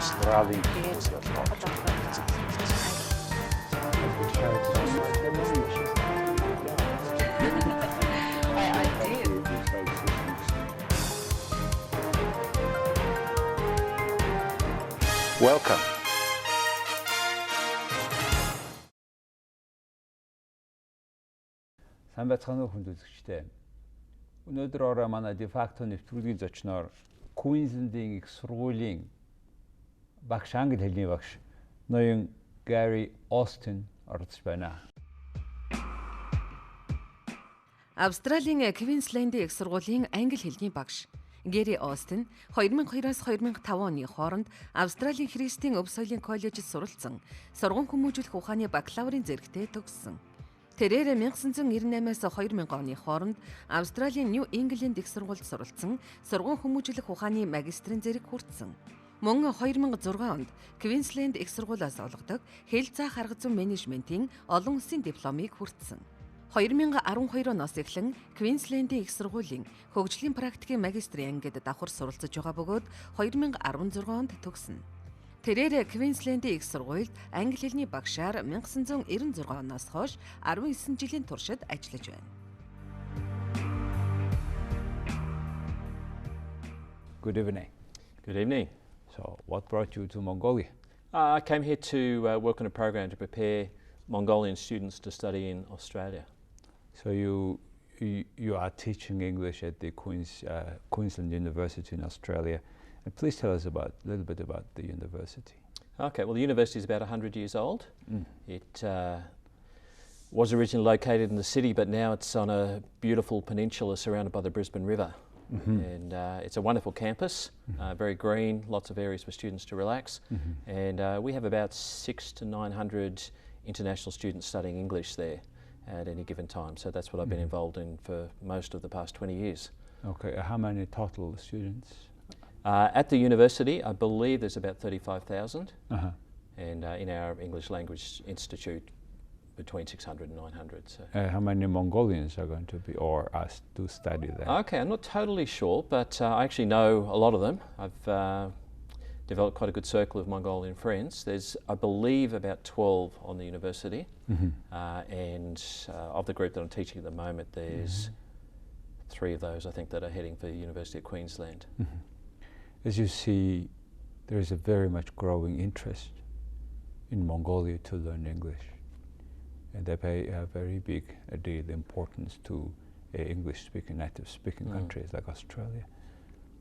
Австралийн Welcome. Сайн байцгаана уу хүнд үзэгчдээ. Өнөөдөр ороо манай дефакто нэвтрүүлгийн зочноор Квинслэндийн Их сургуулийн багш англи хэлний багш ноён Garry Austin оролцож байна. Австралийн Квинслэндийн Их сургуулийн англи хэлний багш Гэрри Austin 2002-оос 2005 оны хооронд Австралийн Христийн Өв Соёлын коллежод суралцсан, сурган хүмүүжүүлэх ухааны баклаварын зэрэгтэй төгссөн. Тэрээр 1998-аас 2000 оны хооронд Австралийн Нью Инглэнд их сургуульд суралцсан, сурган хүмүүжүүлэх ухааны магистрийн зэрэг хүртсэн. Мөн 2006 онд Квинслэнд их сургуулиас олгодог хэл заах аргазүйн менежментийн олон улсын дипломыг хүртсэн. 2012 оноос эхлэн Квинслэндийн их сургуулийн хөгжлийн практикийн магистрийн ангид давхар суралцж байгаа бөгөөд 2016 онд төгснө. Тэрээр Квинслэндийн их сургуульд англи хэлний багшаар 1996 оноос хойш 19 жилийн туршид ажиллаж байна. Good evening. Good evening. So, what brought you to Mongolia? I came here to work on a program to prepare Mongolian students to study in Australia. So you are teaching English at the Queensland University in Australia, and please tell us a little bit about the university. Okay, well the university is about 100 years old. It was originally located in the city, but now it's on a beautiful peninsula surrounded by the Brisbane River. And it's a wonderful campus, very green, lots of areas for students to relax. And we have about 600 to 900 international students studying English there at any given time. So that's what I've been involved in for most of the past 20 years. Okay, how many total students? At the university, I believe there's about 35,000. And in our English Language Institute, between 600 and 900. So. How many Mongolians are going to be or asked to study there? Okay, I'm not totally sure, but I actually know a lot of them. I've developed quite a good circle of Mongolian friends. There's, I believe, about 12 on the university, and of the group that I'm teaching at the moment, there's 3 of those, I think, that are heading for the University of Queensland. As you see, there is a very much growing interest in Mongolia to learn English, and they pay a very big deal importance to English-speaking, native-speaking countries like Australia.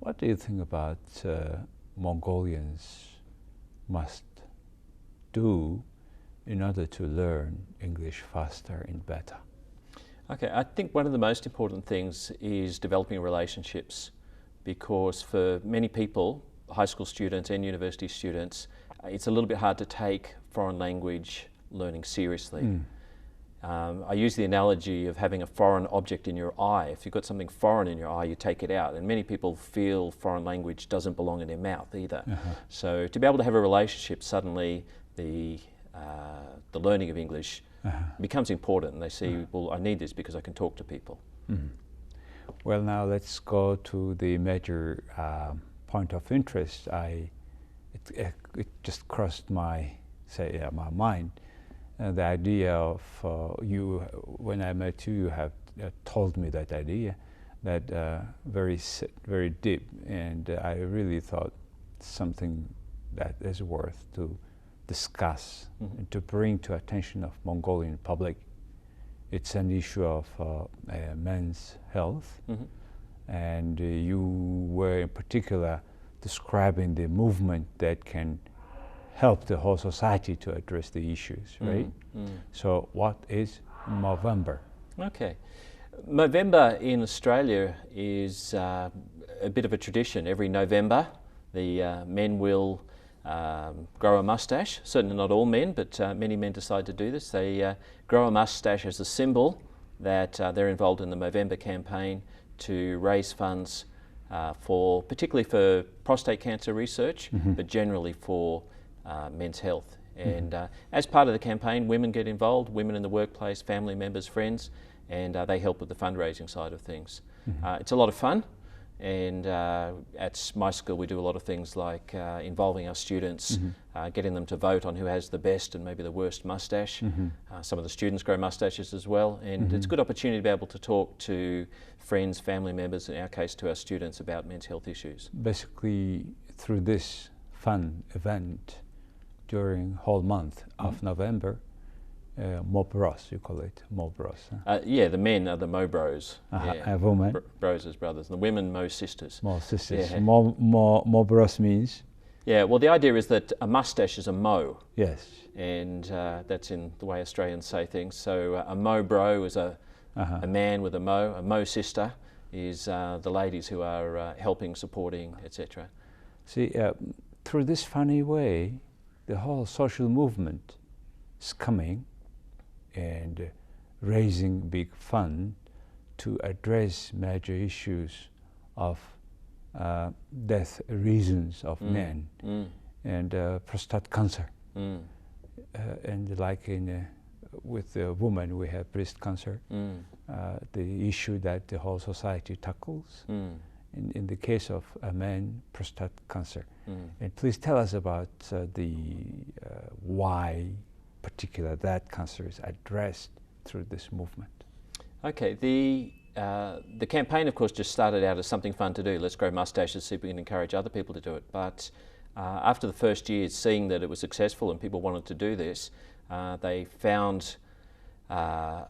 What do you think about Mongolians must do in order to learn English faster and better? Okay, I think one of the most important things is developing relationships, because for many people, high school students and university students, it's a little bit hard to take foreign language learning seriously. I use the analogy of having a foreign object in your eye. If you've got something foreign in your eye, you take it out. And many people feel foreign language doesn't belong in their mouth either. So to be able to have a relationship, suddenly the learning of English becomes important. And they see, well, I need this because I can talk to people. Well, now let's go to the major point of interest. It just crossed my mind. The idea of you, when I met you, you have told me that idea, that very deep, and I really thought something that is worth to discuss and to bring to attention of Mongolian public. It's an issue of men's health, and you were in particular describing the movement that can help the whole society to address the issues, right? So what is Movember? Okay. Movember in Australia is a bit of a tradition. Every November, the men will grow a mustache. Certainly not all men, but many men decide to do this. They grow a mustache as a symbol that they're involved in the Movember campaign to raise funds particularly for prostate cancer research, but generally for men's health. And as part of the campaign, women get involved, women in the workplace, family members, friends, and they help with the fundraising side of things. It's a lot of fun, And at my school, we do a lot of things like involving our students, getting them to vote on who has the best and maybe the worst moustache. Some of the students grow moustaches as well, and it's a good opportunity to be able to talk to friends, family members, in our case to our students, about men's health issues. Basically, through this fun event during whole month of November, Mobros, you call it, Mobros. Yeah, the men are the Mobros. Yeah. Women? Bros as brothers. The women, Mo sisters. Mo sisters. Yeah. Mobros means? Yeah, well, the idea is that a mustache is a Mo. Yes. And that's in the way Australians say things. So a Mo bro is a man with a Mo sister is the ladies who are helping, supporting, etc. See, through this funny way, the whole social movement is coming and raising big fund to address major issues of death reasons of men and prostate cancer. And like with the woman, we have breast cancer, the issue that the whole society tackles. In the case of a man, prostate cancer. And please tell us about the why particular that cancer is addressed through this movement. Okay, the campaign, of course, just started out as something fun to do. Let's grow mustaches, see if we can encourage other people to do it. But after the first year, seeing that it was successful and people wanted to do this, they found a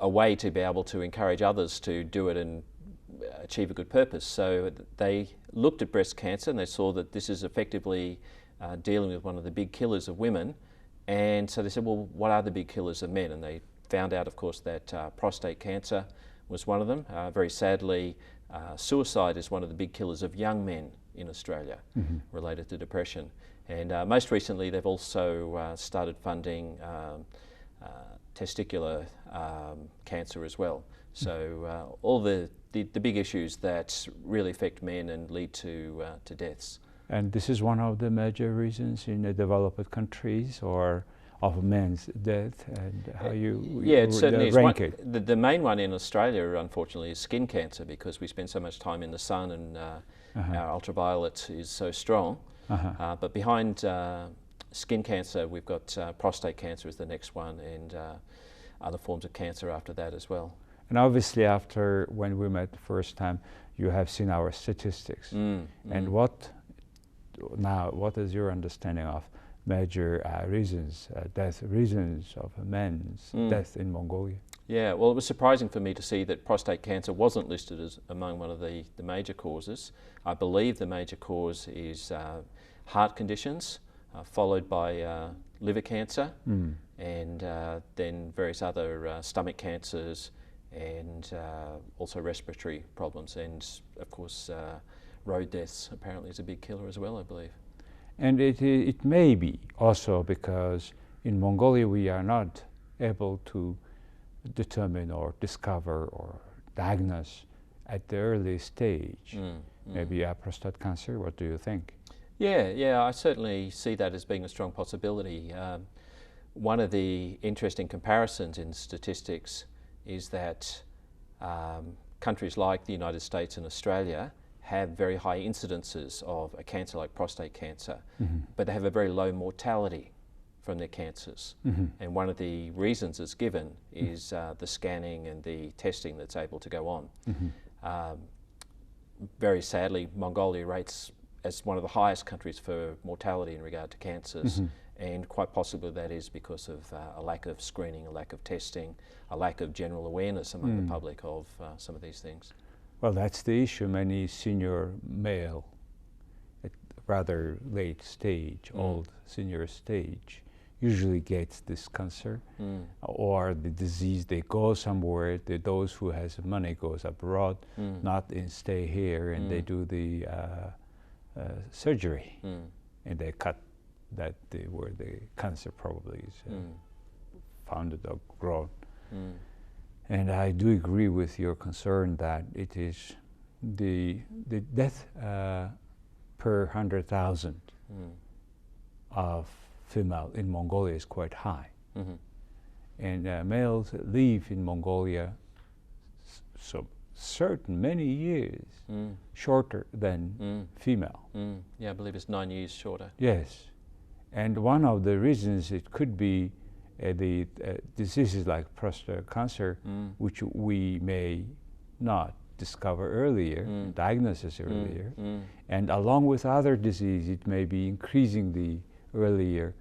way to be able to encourage others to do it and achieve a good purpose. So they looked at breast cancer and they saw that this is effectively dealing with one of the big killers of women. And so they said, well, what are the big killers of men? And they found out, of course, that prostate cancer was one of them. Very sadly, suicide is one of the big killers of young men in Australia, related to depression. And most recently, they've also started funding testicular cancer as well. So all the big issues that really affect men and lead to deaths. And this is one of the major reasons in the developed countries or of men's death, and how you it certainly rank is it. The main one in Australia, unfortunately, is skin cancer, because we spend so much time in the sun and our ultraviolet is so strong. But behind skin cancer, we've got prostate cancer is the next one, and other forms of cancer after that as well. And obviously, after when we met the first time, you have seen our statistics. And what is your understanding of major reasons, death reasons of men's death in Mongolia? Yeah, well, it was surprising for me to see that prostate cancer wasn't listed as among one of the major causes. I believe the major cause is heart conditions, followed by liver cancer, and then various other stomach cancers, and also respiratory problems, and of course road deaths apparently is a big killer as well, I believe. And it may be also because in Mongolia we are not able to determine or discover or diagnose at the early stage maybe a prostate cancer. What do you think? Yeah, I certainly see that as being a strong possibility. One of the interesting comparisons in statistics is that countries like the United States and Australia have very high incidences of a cancer like prostate cancer, but they have a very low mortality from their cancers. And one of the reasons it's given is the scanning and the testing that's able to go on. Very sadly, Mongolia rates as one of the highest countries for mortality in regard to cancers, and quite possibly that is because of a lack of screening, a lack of testing, a lack of general awareness among the public of some of these things. Well, that's the issue. Many senior male at rather late stage, old senior stage, usually gets this cancer or the disease. They go somewhere. Those who has money goes abroad, not stay here, and they do the surgery, and they cut that where the cancer probably is founded or grown. And I do agree with your concern that it is the death per 100,000 of female in Mongolia is quite high. And males live in Mongolia many years shorter than female. Yeah, I believe it's 9 years shorter. Yes, and one of the reasons it could be the diseases like prostate cancer, which we may not discover earlier, diagnosis earlier, and along with other diseases, it may be increasing the earlier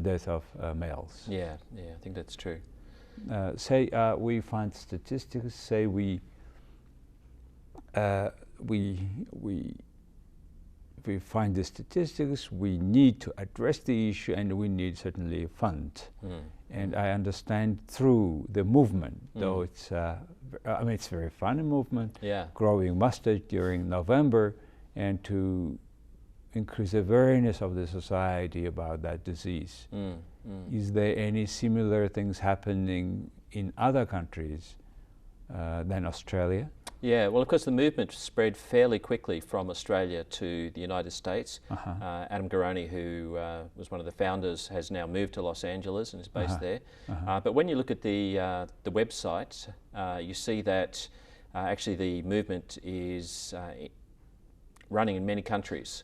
death of males. Yeah, I think that's true. Say we find statistics. Say we find the statistics. We need to address the issue, and we need certainly a fund. And I understand through the movement, though it's it's very funny movement. Yeah. Growing mustache during November, and to increase awareness of the society about that disease. Is there any similar things happening in other countries than Australia? Yeah, well, of course, the movement spread fairly quickly from Australia to the United States. Adam Garroni, who was one of the founders, has now moved to Los Angeles and is based there. But when you look at the website, you see that actually the movement is running in many countries.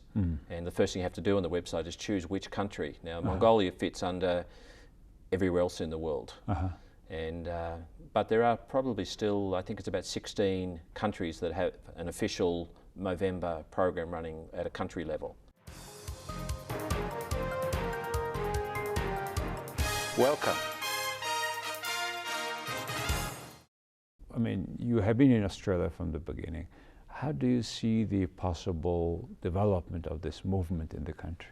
And the first thing you have to do on the website is choose which country. Now, Mongolia fits under everywhere else in the world. And but there are probably still, I think it's about 16 countries that have an official Movember program running at a country level. Welcome. I mean, you have been in Australia from the beginning. How do you see the possible development of this movement in the country?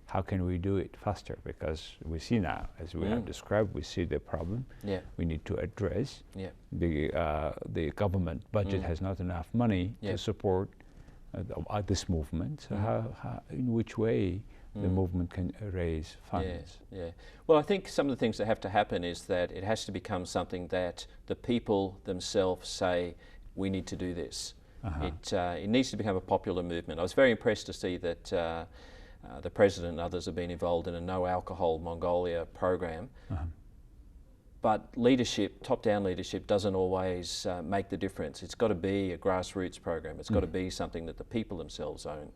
How can we do it faster? Because we see now, as we have described, we see the problem. Yeah. We need to address. Yeah. The government budget has not enough money to support this movement. So how, in which way the movement can raise funds? Yeah. Well, I think some of the things that have to happen is that it has to become something that the people themselves say, we need to do this. It needs to become a popular movement. I was very impressed to see that the President and others have been involved in a no alcohol Mongolia program. But leadership, top-down leadership, doesn't always make the difference. It's got to be a grassroots program. It's got to be something that the people themselves own.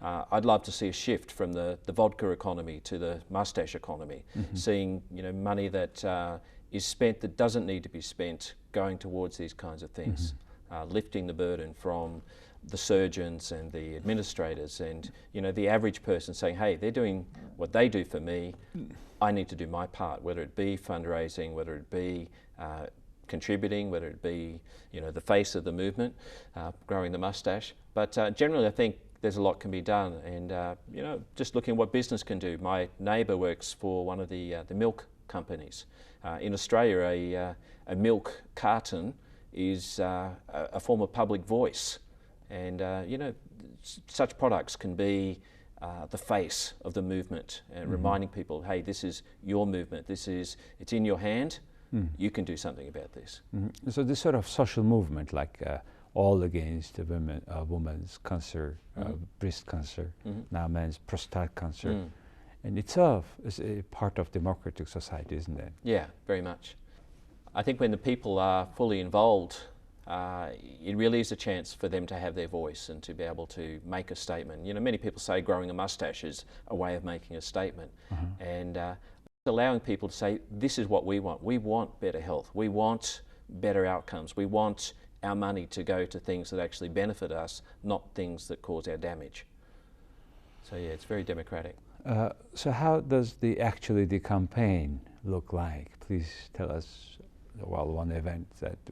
I'd love to see a shift from the vodka economy to the mustache economy, seeing money that is spent that doesn't need to be spent going towards these kinds of things, lifting the burden from the surgeons and the administrators and the average person saying, hey, they're doing what they do for me, I need to do my part, whether it be fundraising, whether it be contributing, whether it be the face of the movement, growing the mustache. But generally I think there's a lot can be done, and just looking at what business can do. My neighbour works for one of the milk companies. In Australia, a milk carton is a form of public voice. And such products can be the face of the movement and reminding people, hey, this is your movement, it's in your hand, you can do something about this. So this sort of social movement, like all against women's cancer, breast cancer, now men's prostate cancer, and itself is a part of democratic society, isn't it? Yeah, very much. I think when the people are fully involved, it really is a chance for them to have their voice and to be able to make a statement. Many people say growing a mustache is a way of making a statement, and allowing people to say, this is what we want. We want better health. We want better outcomes. We want our money to go to things that actually benefit us, not things that cause our damage. So yeah, it's very democratic. So how does the campaign look like? Please tell us. Well, one event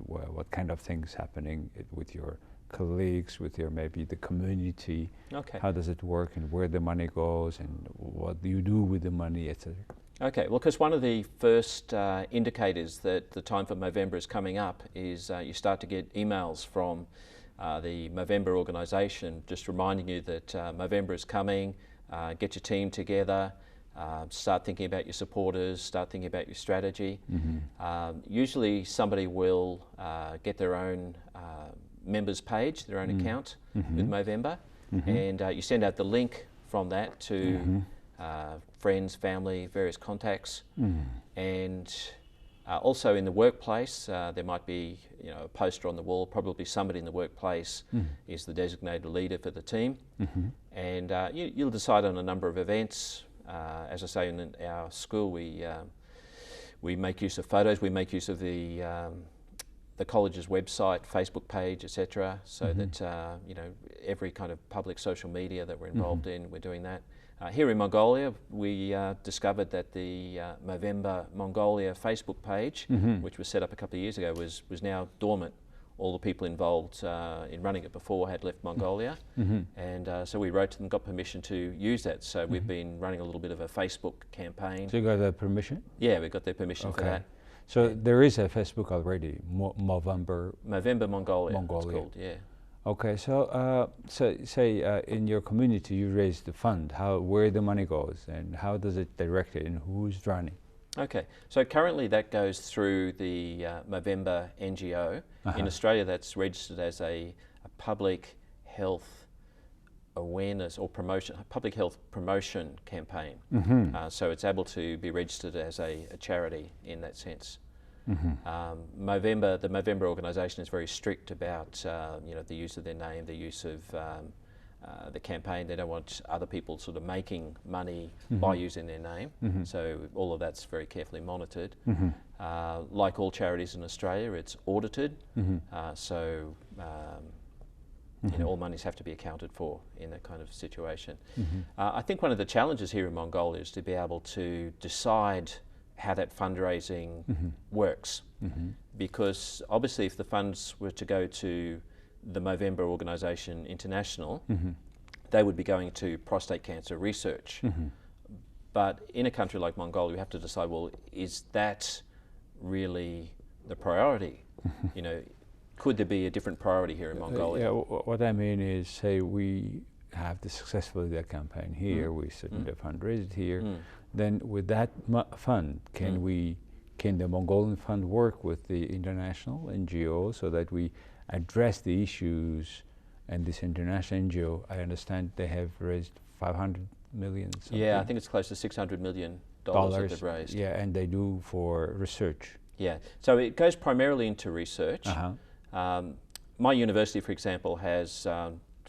what kind of things happening with your colleagues, with your maybe the community. Okay. How does it work, and where the money goes, and what do you do with the money, etc. Okay. Well, because one of the first indicators that the time for Movember is coming up is you start to get emails from the Movember organisation just reminding you that Movember is coming. Get your team together. Start thinking about your supporters, start thinking about your strategy. Usually somebody will get their own members page, their own account with Movember, and you send out the link from that to friends, family, various contacts, and Also in the workplace, there might be a poster on the wall. Probably somebody in the workplace is the designated leader for the team, and you'll decide on a number of events. As I say, in our school, we make use of photos. We make use of the college's website, Facebook page, etc. So that every kind of public social media that we're involved in, we're doing that. Here in Mongolia, we discovered that the Movember Mongolia Facebook page, which was set up a couple of years ago, was now dormant. All the people involved in running it before had left Mongolia, and so we wrote to them, got permission to use that. So we've been running a little bit of a Facebook campaign. So you got the permission? Yeah, we got their permission for that. So there is a Facebook already, Movember Mongolia. It's called, yeah. Okay, so say in your community you raise the fund, where the money goes and how does it direct it and who's running? Okay, so currently that goes through the Movember NGO. In Australia that's registered as a public health awareness or promotion, public health promotion campaign. So it's able to be registered as a charity in that sense. The Movember organisation is very strict about the use of their name, the use of the campaign. They don't want other people sort of making money by using their name. So all of that's very carefully monitored. Like all charities in Australia, it's audited. So all monies have to be accounted for in that kind of situation. I think one of the challenges here in Mongolia is to be able to decide how that fundraising works, because obviously if the funds were to go to the Movember Organisation International, they would be going to prostate cancer research. But in a country like Mongolia, we have to decide, well, is that really the priority? Could there be a different priority here in Mongolia? What I mean is, say we have the successful campaign here, we certainly fundraise it here, then with that fund, can the Mongolian fund work with the international NGO so that we address the issues? And this international NGO, I understand they have raised 500 million. Something. Yeah, I think it's close to $600 million that they've raised. Yeah, and they do for research. Yeah, so it goes primarily into research. My university, for example, has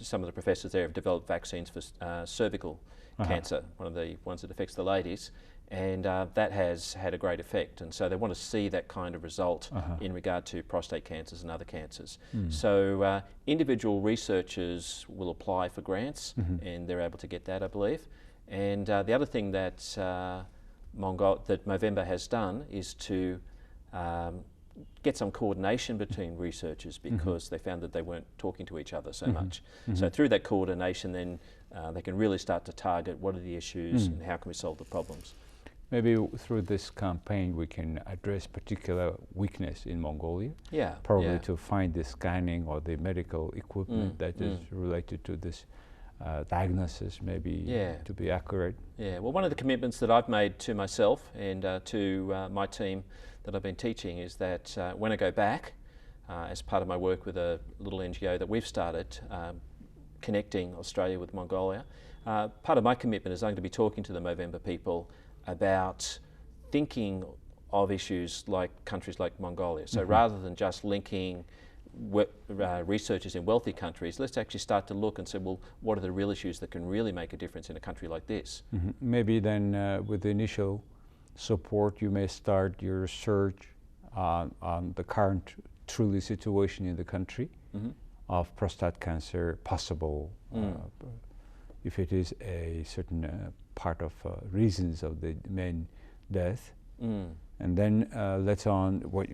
some of the professors there have developed vaccines for cervical cancer, one of the ones that affects the ladies, and that has had a great effect. And so they want to see that kind of result in regard to prostate cancers and other cancers. So individual researchers will apply for grants, and they're able to get that, I believe. And the other thing that Movember has done is to get some coordination between researchers, because they found that they weren't talking to each other so much. So through that coordination, then they can really start to target what are the issues and how can we solve the problems. Maybe through this campaign we can address particular weakness in Mongolia. Yeah. Probably to find the scanning or the medical equipment that is related to this diagnosis, maybe to be accurate. Yeah, well, one of the commitments that I've made to myself and to my team that I've been teaching is that when I go back, as part of my work with a little NGO that we've started, connecting Australia with Mongolia, part of my commitment is I'm going to be talking to the Movember people about thinking of issues like countries like Mongolia. So rather than just linking researchers in wealthy countries, let's actually start to look and say, well, what are the real issues that can really make a difference in a country like this? Maybe then with the initial support, you may start your research on the current truly situation in the country of prostate cancer, possible, if it is a certain part of reasons of the main death. And then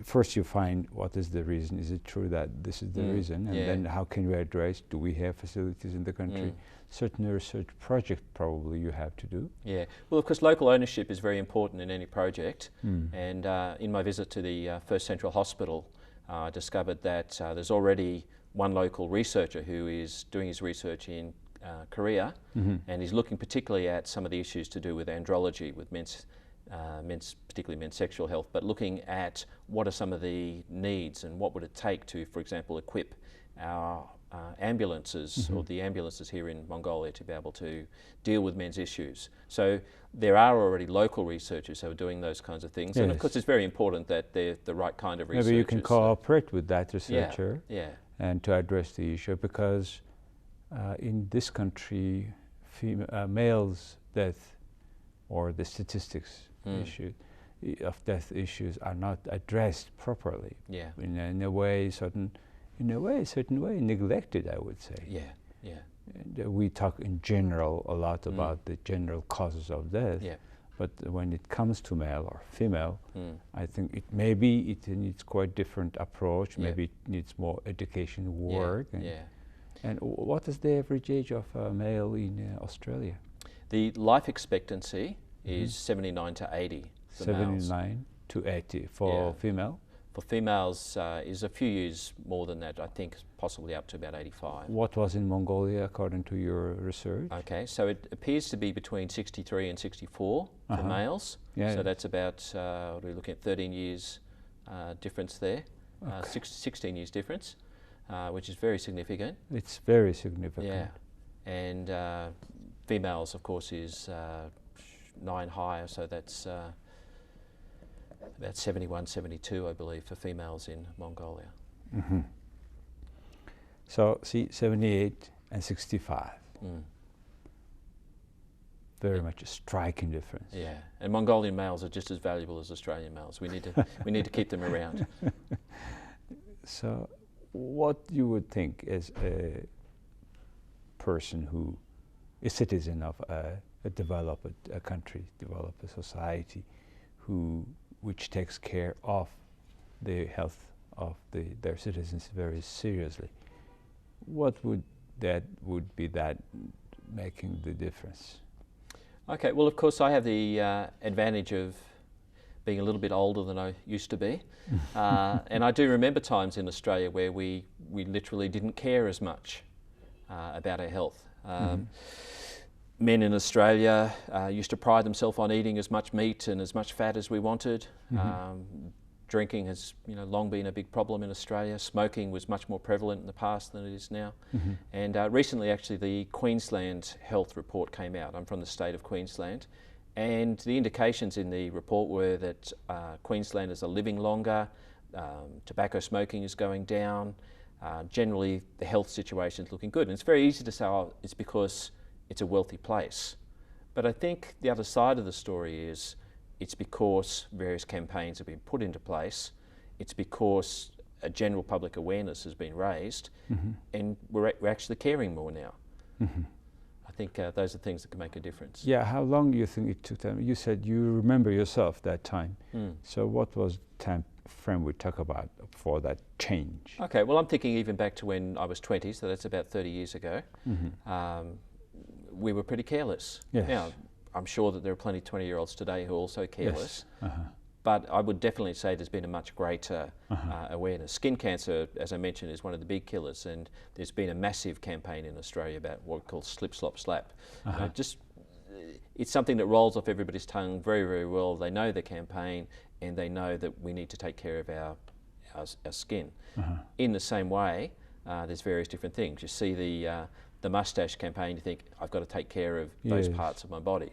first you find what is the reason. Is it true that this is the reason? And then how can we address, do we have facilities in the country? Certain research project probably you have to do. Yeah, well, of course, local ownership is very important in any project. And in my visit to the First Central Hospital, I discovered that there's already one local researcher who is doing his research in Korea, and he's looking particularly at some of the issues to do with andrology, with particularly men's sexual health, but looking at what are some of the needs and what would it take to, for example, equip our ambulances or the ambulances here in Mongolia to be able to deal with men's issues. So there are already local researchers who are doing those kinds of things, and of course it's very important that they're the right kind of researchers. Maybe you can cooperate with that researcher yeah. and to address the issue, because in this country, males' death or the statistics issue of death issues are not addressed properly. Yeah. In a way, certain way, neglected, I would say. Yeah, yeah. And we talk in general a lot about the general causes of death. Yeah. But when it comes to male or female, I think it needs quite different approach. Maybe it needs more education work. And what is the average age of a male in Australia? The life expectancy is 79 to 80 for 79 males. to 80 for female? For females is a few years more than that, I think possibly up to about 85. What was in Mongolia according to your research? Okay, so it appears to be between 63 and 64 for males. Yeah. So that's about, we're looking at 13 years difference there, 16 years difference, which is very significant. It's very significant. Yeah, and females, of course, is 9 higher, so that's about 71, 72, I believe, for females in Mongolia. So, see, 78 and 65. Very much a striking difference. Yeah, and Mongolian males are just as valuable as Australian males. We need to keep them around. So, what you would think as a person who is citizen of a developed country, developed society, which takes care of the health of their citizens very seriously, what would be that making the difference? Okay, well, of course, I have the advantage of being a little bit older than I used to be. And I do remember times in Australia where we literally didn't care as much about our health. Men in Australia used to pride themselves on eating as much meat and as much fat as we wanted. Drinking has long been a big problem in Australia. Smoking was much more prevalent in the past than it is now. And recently, actually, the Queensland health report came out. I'm from the state of Queensland. And the indications in the report were that Queenslanders are living longer, tobacco smoking is going down, generally the health situation is looking good. And it's very easy to say, oh, it's because it's a wealthy place. But I think the other side of the story is it's because various campaigns have been put into place. It's because a general public awareness has been raised, and we're actually caring more now. I think those are things that can make a difference. Yeah, how long do you think it took them? You said you remember yourself that time. So what was the time frame we talk about for that change? Okay, well, I'm thinking even back to when I was 20, so that's about 30 years ago. We were pretty careless. Yes. Now, I'm sure that there are plenty of 20-year-olds today who are also careless. But I would definitely say there's been a much greater awareness. Skin cancer, as I mentioned, is one of the big killers, and there's been a massive campaign in Australia about what we call slip, slop, slap. It's something that rolls off everybody's tongue very, very well. They know the campaign, and they know that we need to take care of our skin. In the same way, there's various different things. You see the mustache campaign, you think, I've got to take care of those parts of my body.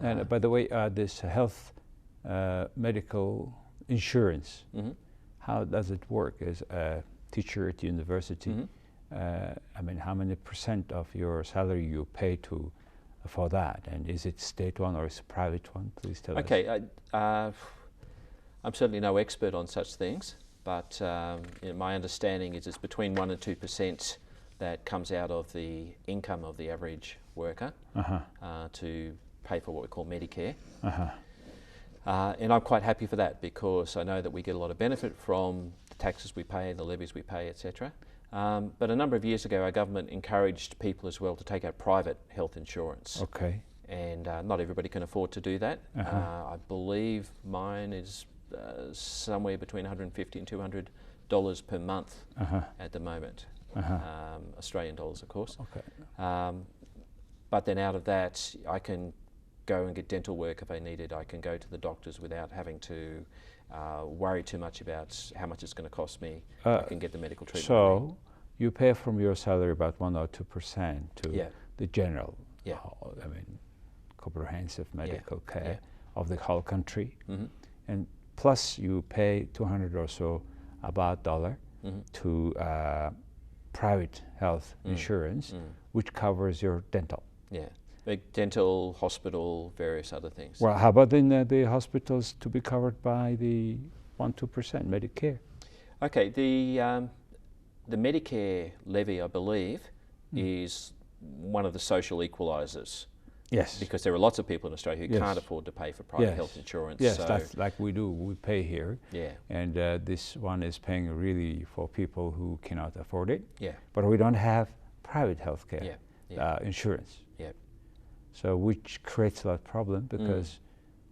And by the way, this health medical insurance, how does it work as a teacher at university? I mean, how many % of your salary you pay for that? And is it state one or is it private one? Please tell us. Okay, I'm certainly no expert on such things, but my understanding is it's between 1 and 2% that comes out of the income of the average worker to pay for what we call Medicare. And I'm quite happy for that, because I know that we get a lot of benefit from the taxes we pay, the levies we pay, etc. But a number of years ago, our government encouraged people as well to take out private health insurance. Okay. And not everybody can afford to do that. I believe mine is somewhere between $150 and $200 per month at the moment. Australian dollars, of course. Okay. But then out of that, I can go and get dental work if I need it. I can go to the doctors without having to worry too much about how much it's going to cost me. I can get the medical treatment. So you pay from your salary about 1 or 2% to Yeah. the general, Yeah. Comprehensive medical care Yeah. of the whole country. Mm-hmm. And plus you pay 200 or so about dollar Mm-hmm. to private health insurance, which covers your dental. Yeah. Like dental, hospital, various other things. Well, how about in the hospitals to be covered by the 1-2% Medicare? Okay, the Medicare levy, I believe, is one of the social equalisers. Yes. Because there are lots of people in Australia who Yes. can't afford to pay for private Yes. health insurance. Yes, so that's like we do. We pay here. yeah, And this one is paying really for people who cannot afford it. yeah, But we don't have private health care yeah, yeah, insurance. yeah, So which creates a lot of problem because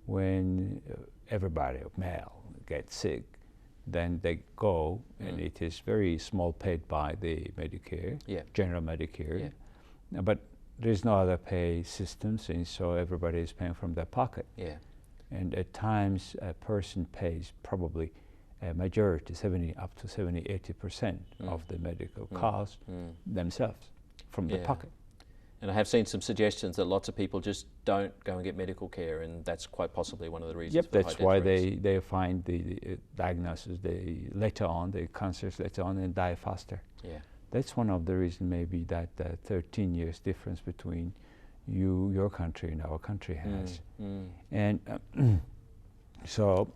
when everybody, male, gets sick, then they go and it is very small paid by the Medicare, Yeah. general Medicare. Yeah. But there's no other pay systems, and so everybody is paying from their pocket. yeah, And at times a person pays probably a majority, up to 70-80% of the medical cost themselves from the Yeah. pocket. And I have seen some suggestions that lots of people just don't go and get medical care, and that's quite possibly one of the reasons. Yep, for that's high why death rates. they find the diagnosis later on, the cancers later on, and die faster. Yeah, That's one of the reasons maybe that 13 years difference between your country and our country has. And so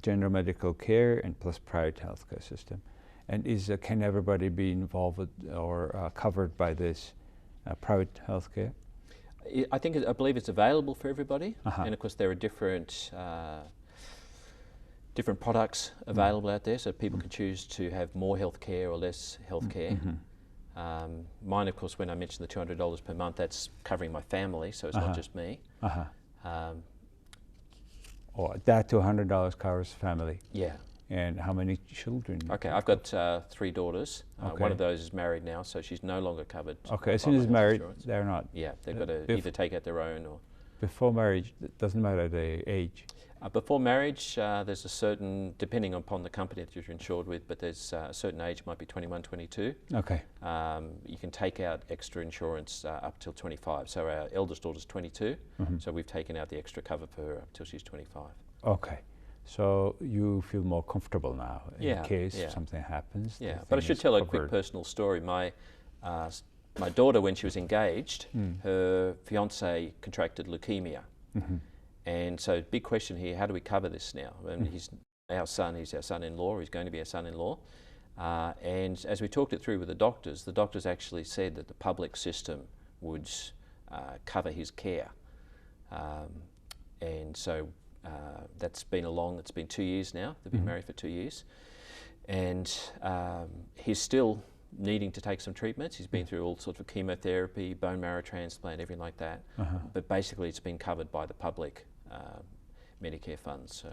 general medical care and plus private healthcare system. And can everybody be involved or covered by this private healthcare? I believe it's available for everybody, Uh-huh. and of course there are different products available out there, so people can choose to have more health care or less health care. Mine, of course, when I mentioned the $200 per month, that's covering my family, so it's not just me. Or that $200 covers family. Yeah. And how many children? Okay, I've got 3 daughters. Okay. One of those is married now, so she's no longer covered. Okay, as by soon my as health married, insurance. they're not. Yeah, they've got to bef- either take out their own or. Before marriage, it doesn't matter the age. Before marriage, there's a certain, depending upon the company that you're insured with, but there's a certain age, might be 21, 22. Okay. You can take out extra insurance up till 25. So our eldest daughter's 22, so we've taken out the extra cover for her up till she's 25. Okay. So you feel more comfortable now in case something happens. Yeah, the but I thing should is tell a quick covered. personal story. My daughter, when she was engaged, her fiance contracted leukemia. And so big question here, how do we cover this now? And he's our son-in-law, he's going to be our son-in-law. And as we talked it through with the doctors actually said that the public system would cover his care. And so it's been 2 years now, they've been married for 2 years. And he's still needing to take some treatments. He's been through all sorts of chemotherapy, bone marrow transplant, everything like that. But basically it's been covered by the public Medicare funds. So.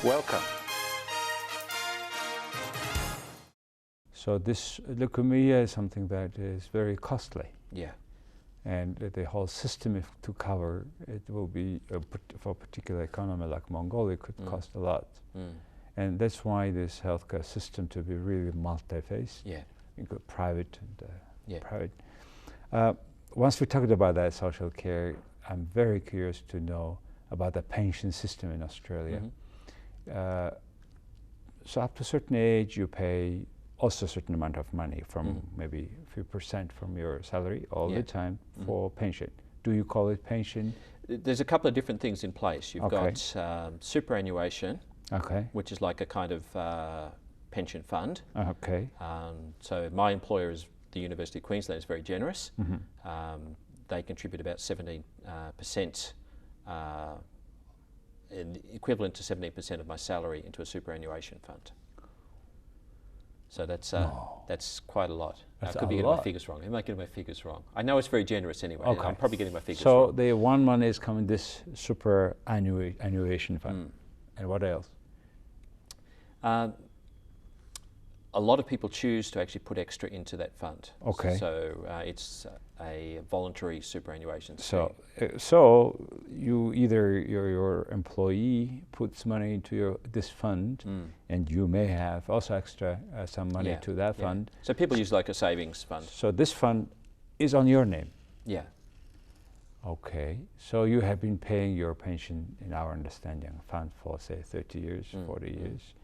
Welcome. So this leukemia is something that is very costly. Yeah. And the whole system, if to cover it, will be for a particular economy like Mongolia, could cost a lot. And that's why this healthcare system to be really multi-phase. Yeah. You got private and private. Once we talked about that social care, I'm very curious to know about the pension system in Australia. So up to a certain age, you pay also a certain amount of money from maybe a few % from your salary all the time for pension. Do you call it pension? There's a couple of different things in place. You've got superannuation, which is like a kind of pension fund. Okay. So my employer is the University of Queensland, is very generous. They contribute about 17%, equivalent to 17% of my salary into a superannuation fund. So that's quite a lot. I could be getting my figures wrong. I might get my figures wrong. I know it's very generous anyway. Okay. I'm probably getting my figures so wrong. the one money is coming this superannuation fund. And what else? a lot of people choose to actually put extra into that fund. Okay. So it's a voluntary superannuation scheme. So you either your employee puts money into this fund, and you may have also extra some money to that fund. So people use like a savings fund. So this fund is on your name. Yeah. Okay. So you have been paying your pension, in our understanding, fund for say 30 years, 40 years.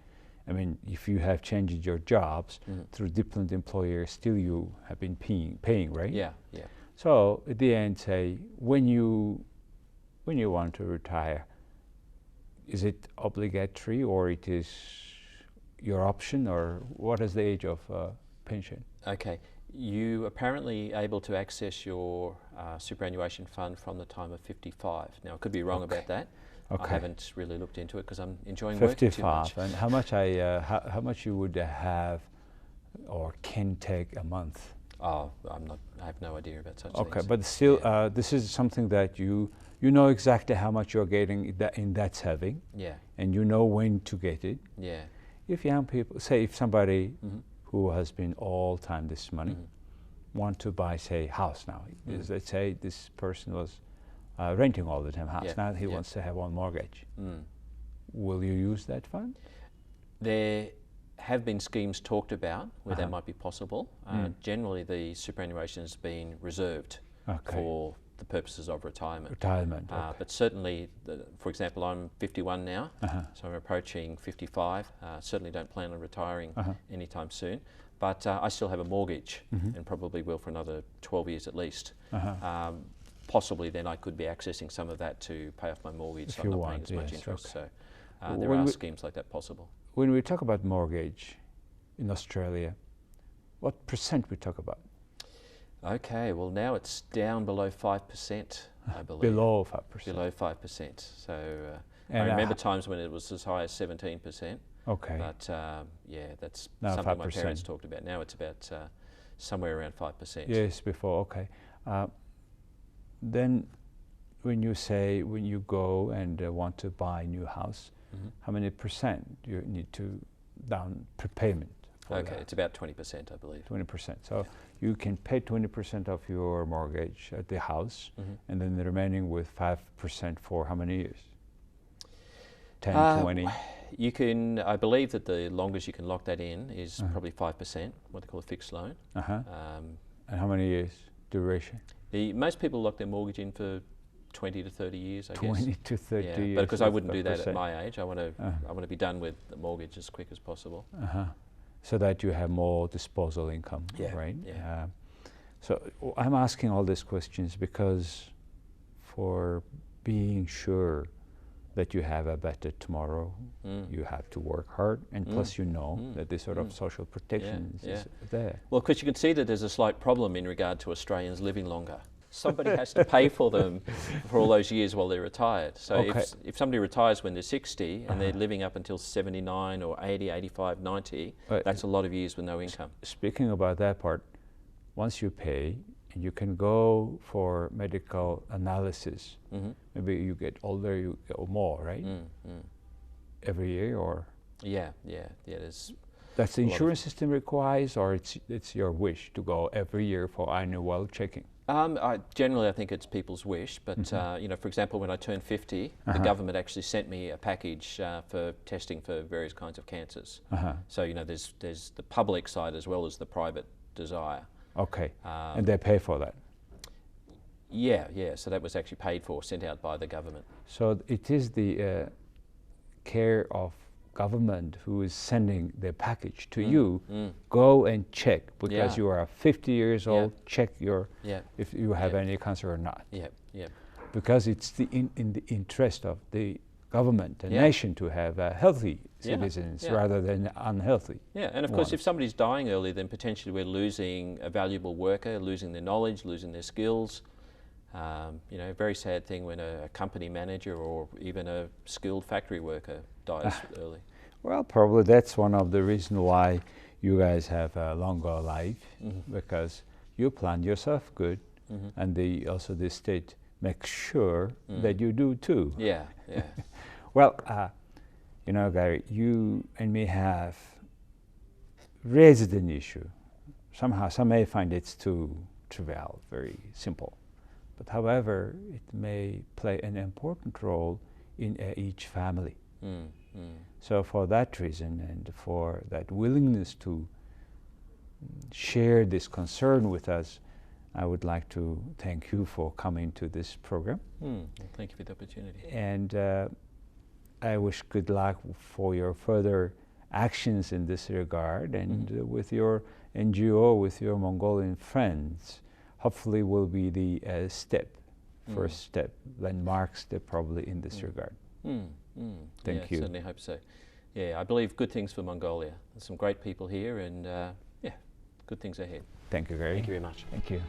I mean, if you have changed your jobs through different employers, still you have been paying, right? Yeah, yeah. So at the end, say when you want to retire, is it obligatory or it is your option, or what is the age of pension? Okay, you apparently able to access your superannuation fund from the time of 55. Now I could be wrong about that. Okay. I haven't really looked into it because I'm enjoying working too much. 55, and how much you would have or can take a month? Oh, I have no idea about such Okay, things. but still, this is something that you know exactly how much you're getting in that saving. Yeah. And you know when to get it. Yeah. If young people, say if somebody who has been all time this money want to buy, say, house now, let's say this person was renting all the time house, now he wants to have one mortgage. Will you use that fund? There have been schemes talked about where that might be possible. Generally the superannuation has been reserved for the purposes of retirement. But certainly, for example, I'm 51 now, so I'm approaching 55. Certainly don't plan on retiring anytime soon, but I still have a mortgage and probably will for another 12 years at least. Possibly then I could be accessing some of that to pay off my mortgage, so I'm not paying as much interest. So there are schemes like that possible. When we talk about mortgage in Australia, what percent we talk about? Okay, well now it's down below 5%, I believe. Below 5%. Below 5%. So I remember times when it was as high as 17%. Okay. But yeah, that's now something 5%. my parents talked about. Now it's about somewhere around 5%. Yes, before, okay. Then when you go and want to buy a new house, how many percent you need to down prepayment? Okay, it's about 20%, I believe. 20%. So you can pay 20% of your mortgage at the house, and then the remaining with 5% for how many years? 10, 20? You can, I believe that the longest you can lock that in is probably 5%, what they call a fixed loan. And how many years duration? Most people lock their mortgage in for 20 to 30 years, I guess. 20 to 30 years. But because I wouldn't do that at my age, I want to be done with the mortgage as quick as possible. So that you have more disposal income, right? Yeah. So I'm asking all these questions because for being sure that you have a better tomorrow, you have to work hard, and plus you know that this sort of social protection is there. Well, because you can see that there's a slight problem in regard to Australians living longer. Somebody has to pay for them for all those years while they're retired. So if somebody retires when they're 60 and they're living up until 79 or 80, 85, 90, that's a lot of years with no income. Speaking about that part, once you pay, and you can go for medical analysis. Maybe you get older, you go more, right? Every year, or? Yeah. That's the insurance system requires, or it's your wish to go every year for annual checking? Generally, I think it's people's wish, but you know, for example, when I turned 50, the government actually sent me a package for testing for various kinds of cancers. So you know, there's the public side as well as the private desire. Okay, and they pay for that? Yeah, so that was actually paid for, sent out by the government. So it is the care of government who is sending the package to you, go and check, because you are 50 years old, check your if you have any cancer or not. Because it's in the interest of the government and nation to have healthy citizens rather than unhealthy. And of course if somebody's dying early, then potentially we're losing a valuable worker, losing their knowledge, losing their skills. You know, a very sad thing when a company manager or even a skilled factory worker dies early. Well, probably that's one of the reasons why you guys have a longer life, because you plan yourself good, and also the state makes sure that you do too. Well, you know, Garry, you and me have raises an issue. Somehow, some may find it's too trivial, very simple. But however, it may play an important role in each family. So for that reason and for that willingness to share this concern with us, I would like to thank you for coming to this program. Well, thank you for the opportunity. And I wish good luck for your further actions in this regard, and with your NGO, with your Mongolian friends, hopefully will be the first step, landmark step probably in this regard. Thank you. I certainly hope so. Yeah, I believe good things for Mongolia. There's some great people here, and good things ahead. Thank you, Garry. Thank you very much. Thank you.